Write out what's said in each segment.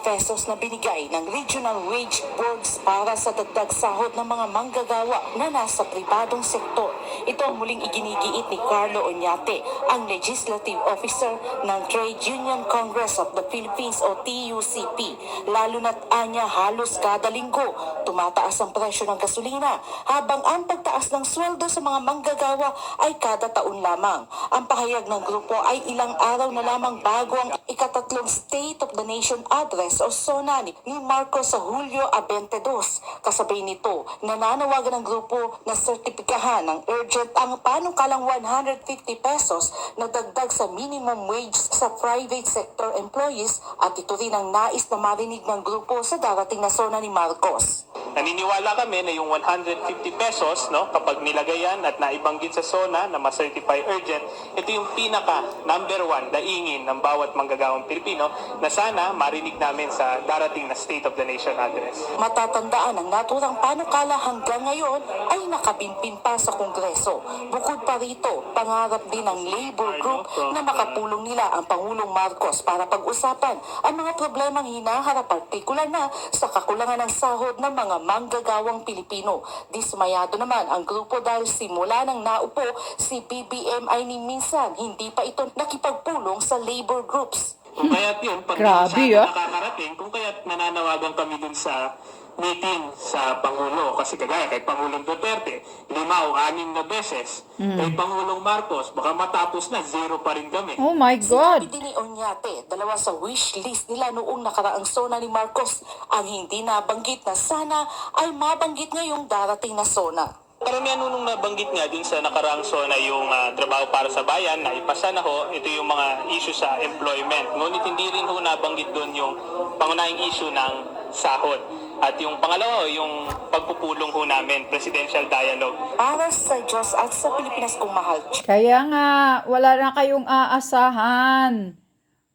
pesos na binigay ng Regional Wage Boards para sa dagdag sahod ng mga manggagawa na nasa pribadong sektor. Ito ang muling iginigiit ni Carlo Oñate, ang Legislative Officer ng Trade Union Congress of the Philippines o TUCP. Lalo na't anya halos kada linggo tumataas ang presyo ng gasolina habang ang pagtaas ng sweldo sa mga manggagawa ay kada taon lamang. Ang pahayag ng grupo ay ilang araw na lamang bago ang ikatatlong State of the Nation Address o SONA ni Marcos sa Hulyo 22. Kasabay nito, nananawagan ng grupo na sertipikahan ng urgent ang panukalang 150 pesos na dagdag sa minimum wage sa private sector employees at ito rin ang nais na marinig ng grupo sa darating na SONA ni Marcos. Naniniwala kami na yung 150 pesos, kapag nilagayan at naibanggit sa SONA na ma-certify urgent, ito yung pinaka number one daingin ng bawat manggagawang Pilipino na sana marinig namin sa darating na State of the Nation Address. Matatandaan ang naturang panukala hanggang ngayon ay nakapimpin pa sa Kongreso. Bukod pa rito, pangarap din ng labor group na makapulong nila ang Pangulong Marcos para pag-usapan ang mga problemang hinaharap, partikular na sa kakulangan ng sahod ng mga manggagawang Pilipino. Dismayado naman ang grupo dahil simula nang naupo si BBM ay ni minsan hindi pa ito nakipagpulong sa labor groups. Kung kaya't yun, pag nakakarating, kung kaya't nananawagan kami dun sa meeting sa Pangulo, kasi kagaya kay Pangulong Duterte, 5 o 6 na beses, kay Pangulong Marcos, baka matapos na, 0 pa rin kami. Oh my God! Sinabi din ni Oñate, dalawa sa wish list nila noong nakaraang SONA ni Marcos, ang hindi nabanggit na sana ay mabanggit ngayong darating na SONA. Karamihan nung nabanggit nga dun sa nakaraang SONA yung trabaho para sa bayan na ipasa na ho, ito yung mga issue sa employment. Ngunit hindi rin ho nabanggit dun yung pangunahing issue ng sahod. At yung pangalawa, yung pagpupulong ho namin, presidential dialogue. Para sa Diyos at sa Pilipinas kong mahal. Kaya nga, wala na kayong aasahan.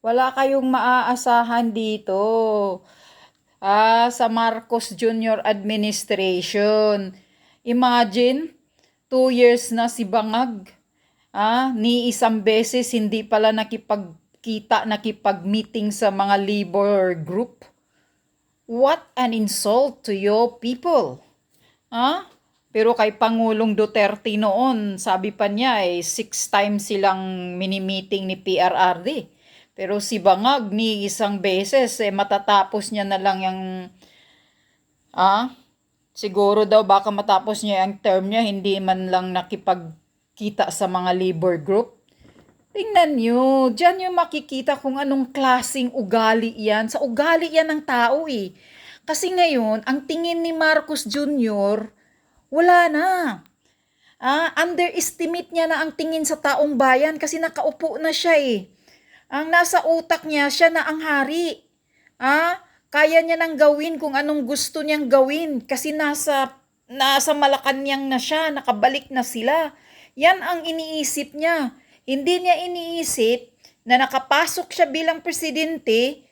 Wala kayong maaasahan dito. Sa Marcos Jr. administration. Imagine, 2 years na si Bangag. Ni isang beses hindi pala nakipagkita, nakipag-meeting sa mga labor group. What an insult to your people. Pero kay Pangulong Duterte noon, sabi pa niya 6 times silang mini-meeting ni PRRD. Pero si Bangag ni isang beses, matatapos niya na lang yung siguro daw baka matapos niya ang term niya, hindi man lang nakipagkita sa mga labor group. Tingnan nyo, dyan nyo makikita kung anong klaseng ugali yan. Sa ugali yan ng tao Kasi ngayon, ang tingin ni Marcos Jr., wala na. Underestimate niya na ang tingin sa taong bayan kasi nakaupo na siya Ang nasa utak niya, siya na ang hari. Kaya niya nang gawin kung anong gusto niyang gawin kasi nasa Malacanang na siya, nakabalik na sila. Yan ang iniisip niya. Hindi niya iniisip na nakapasok siya bilang presidente,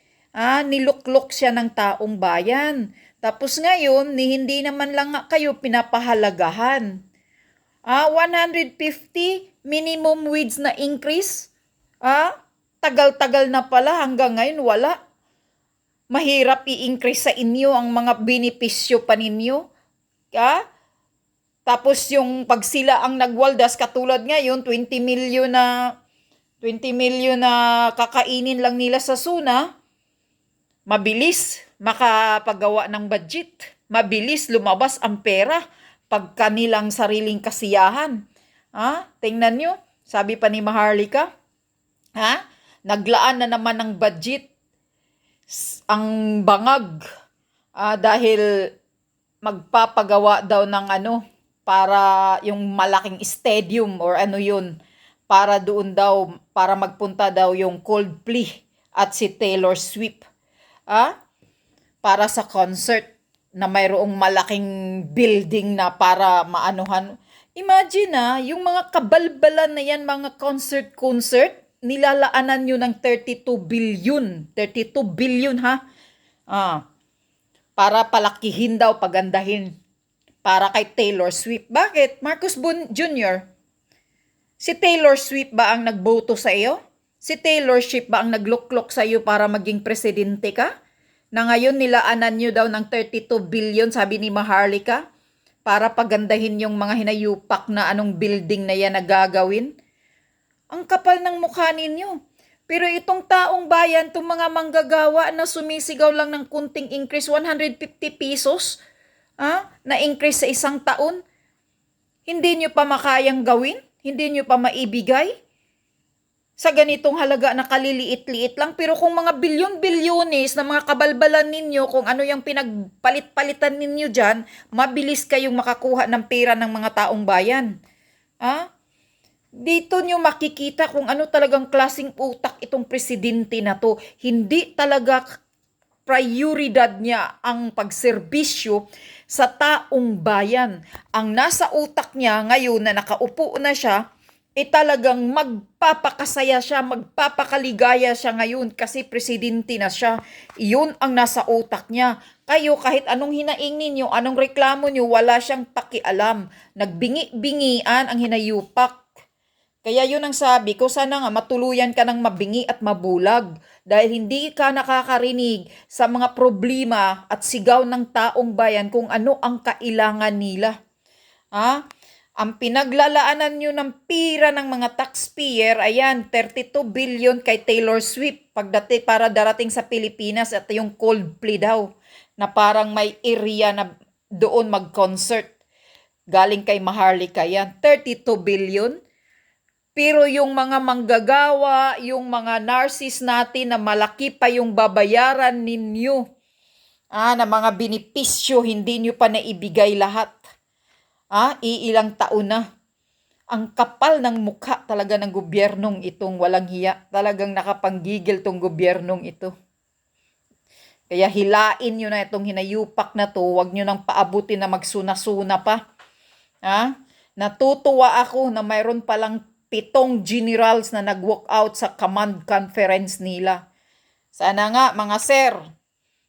niluklok siya ng taong bayan. Tapos ngayon, hindi naman lang kayo pinapahalagahan. 150 minimum wage na increase. Tagal-tagal na pala, hanggang ngayon wala. Mahirap i-increase sa inyo ang mga benepisyo pa ninyo. Tapos yung pag sila ang nagwaldas, katulad ngayon, 20 million na kakainin lang nila sa SONA, mabilis makapagawa ng budget. Mabilis lumabas ang pera pag kanilang sariling kasiyahan. Tingnan nyo, sabi pa ni Maharlika, naglaan na naman ng budget ang Bangag dahil magpapagawa daw ng para yung malaking stadium or yun, para doon daw, para magpunta daw yung Coldplay at si Taylor Swift. Para sa concert na mayroong malaking building na para maanuhan. Imagine yung mga kabalbalan na yan, mga concert, nilalaanan nyo ng 32 billion. 32 billion para palakihin daw, pagandahin. Para kay Taylor Swift. Bakit? Marcos Jr., si Taylor Swift ba ang nagboto sa iyo? Si Taylor Swift ba ang nagluklok sa iyo para maging presidente ka? Na ngayon nilaanan nyo daw ng 32 billion, sabi ni Maharlika, para pagandahin yung mga hinayupak na anong building na yan na gagawin. Ang kapal ng mukha ninyo. Pero itong taong bayan, itong mga manggagawa na sumisigaw lang ng kunting increase, 150 pesos, na increase sa isang taon, hindi nyo pa makayang gawin? Hindi nyo pa maibigay? Sa ganitong halaga na kaliliit-liit lang. Pero kung mga bilyon-bilyones na mga kabalbalan ninyo, kung ano yung pinagpalit-palitan ninyo dyan, mabilis kayong makakuha ng pera ng mga taong bayan. Dito nyo makikita kung ano talagang klaseng utak itong presidente na to. Hindi talaga prioridad niya ang pagserbisyo sa taong bayan. Ang nasa utak niya ngayon na nakaupo na siya, talagang magpapakasaya siya, magpapakaligaya siya ngayon kasi presidente na siya. Iyon ang nasa utak niya. Kayo kahit anong hinaing ninyo, anong reklamo nyo, wala siyang pakialam. Nagbingi-bingian ang hinayupak. Kaya yun ang sabi ko, sana nga matuluyan ka ng mabingi at mabulag dahil hindi ka nakakarinig sa mga problema at sigaw ng taong bayan kung ano ang kailangan nila. Ang pinaglalaanan nyo ng pira ng mga taxpayer, ayan, 32 billion kay Taylor Swift pagdating para darating sa Pilipinas at yung Coldplay daw na parang may area na doon mag-concert. Galing kay Maharlika yan, 32 billion. Pero yung mga manggagawa, yung mga nurses natin na malaki pa yung babayaran ninyo, na mga benepisyo, hindi nyo pa naibigay lahat. Iilang taon na. Ang kapal ng mukha talaga ng gobyernong itong walang hiya. Talagang nakapanggigil tong gobyernong ito. Kaya hilain nyo na itong hinayupak na to. Huwag nyo nang paabutin na magsuna-suna pa. Natutuwa ako na mayroon palang 7 generals na nag-walk out sa command conference nila. Sana nga mga sir,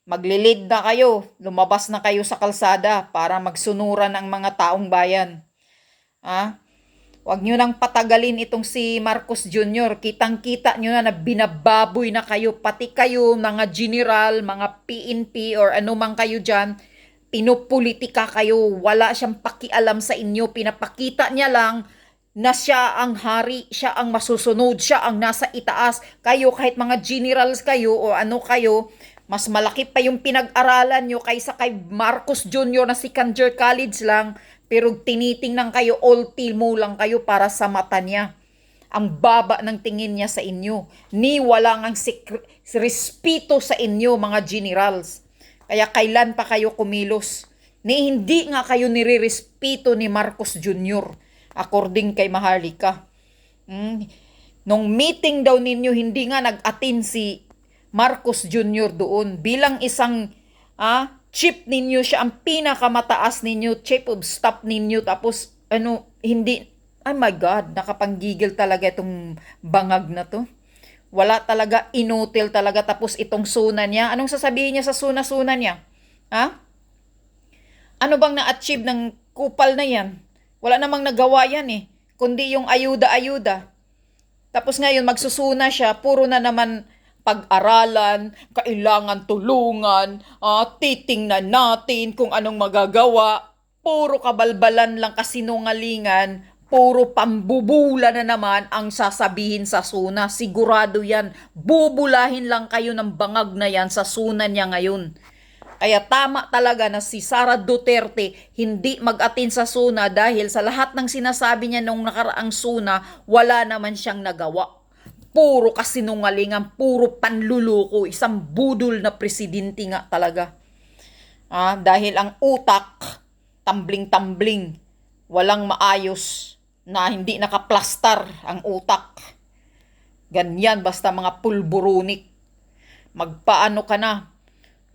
maglilid na kayo, lumabas na kayo sa kalsada para magsunuran ang mga taong bayan. Huwag nyo nang patagalin itong si Marcos Jr. Kitang-kita nyo na binababoy na kayo, pati kayo mga general, mga PNP or anumang kayo dyan, pinupolitika kayo, wala siyang pakialam sa inyo, pinapakita niya lang na siya ang hari, siya ang masusunod, siya ang nasa itaas. Kayo, kahit mga generals kayo o ano kayo, mas malaki pa yung pinag-aralan nyo kaysa kay Marcos Jr. na si Kanjer College lang, pero tinitingnan kayo, ulti mo lang kayo para sa mata niya. Ang baba ng tingin niya sa inyo. Ni wala ngang respeto sa inyo, mga generals. Kaya kailan pa kayo kumilos? Ni hindi nga kayo nire-respeto ni Marcos Jr. according kay Maharlika. Nung meeting daw ninyo, hindi nga nag-attend si Marcos Jr. doon. Bilang isang chief ninyo, siya ang pinakamataas ninyo, chief of staff ninyo. Tapos, hindi, oh my God, nakapanggigil talaga itong bangag na to. Wala talaga, inutil talaga. Tapos itong suna niya, anong sasabihin niya sa suna-suna niya? Ano bang na-achieve ng kupal na yan? Wala namang nagawa yan kundi yung ayuda-ayuda. Tapos ngayon magsusuna siya, puro na naman pag-aralan, kailangan tulungan, titingnan natin kung anong magagawa. Puro kabalbalan lang, kasinungalingan, puro pambubula na naman ang sasabihin sa suna. Sigurado yan, bubulahin lang kayo ng bangag na yan sa suna niya ngayon. Kaya tama talaga na si Sara Duterte hindi mag-attend sa SUNA dahil sa lahat ng sinasabi niya nung nakaraang SUNA, wala naman siyang nagawa. Puro kasinungalingan, puro panluluko, isang budol na presidente nga talaga. Dahil ang utak, tambling-tambling, walang maayos na hindi nakaplastar ang utak. Ganyan, basta mga pulburunik. Magpaano ka na?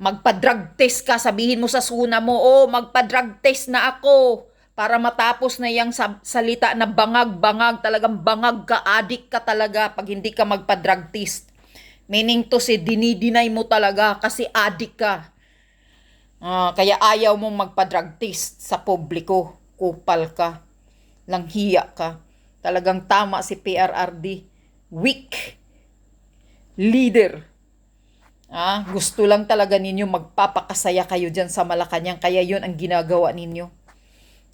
Magpa-drug test ka, sabihin mo sa suna mo, magpa-drug test na ako para matapos na yung salita na bangag-bangag, talagang bangag ka, adik ka talaga pag hindi ka magpa-drug test. Meaning to say, dinidinay mo talaga kasi adik ka. Kaya ayaw mong magpa-drug test sa publiko, kupal ka, langhiya ka. Talagang tama si PRRD, weak, leader. Gusto lang talaga ninyo magpapakasaya kayo dyan sa Malacanang, kaya yun ang ginagawa ninyo.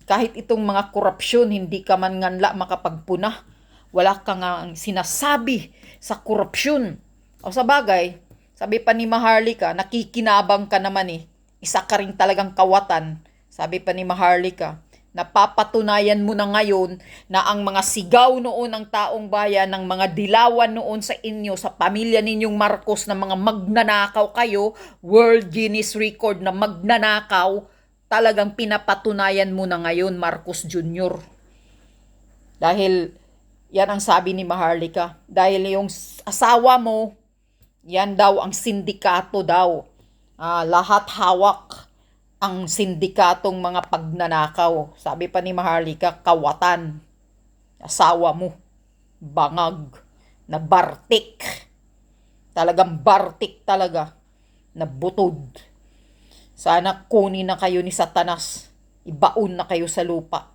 Kahit itong mga korupsyon, hindi ka man nganla makapagpuna. Wala ka nga sinasabi sa korupsyon. O sa bagay, sabi pa ni Maharlika, nakikinabang ka naman eh. Isa ka rin talagang kawatan. Sabi pa ni Maharlika, napapatunayan mo na ngayon na ang mga sigaw noon ng taong bayan, ng mga dilawan noon sa inyo, sa pamilya ninyong Marcos na mga magnanakaw kayo, World Guinness Record na magnanakaw, talagang pinapatunayan mo na ngayon, Marcos Jr. Dahil yan ang sabi ni Maharlika. Dahil yung asawa mo, yan daw ang sindikato daw. Lahat hawak ang sindikatong mga pagnanakaw. Sabi pa ni Maharlika, kawatan. Asawa mo, bangag, na bartik. Talagang bartik talaga, na butod. Sana kunin na kayo ni Satanas. Ibaon na kayo sa lupa.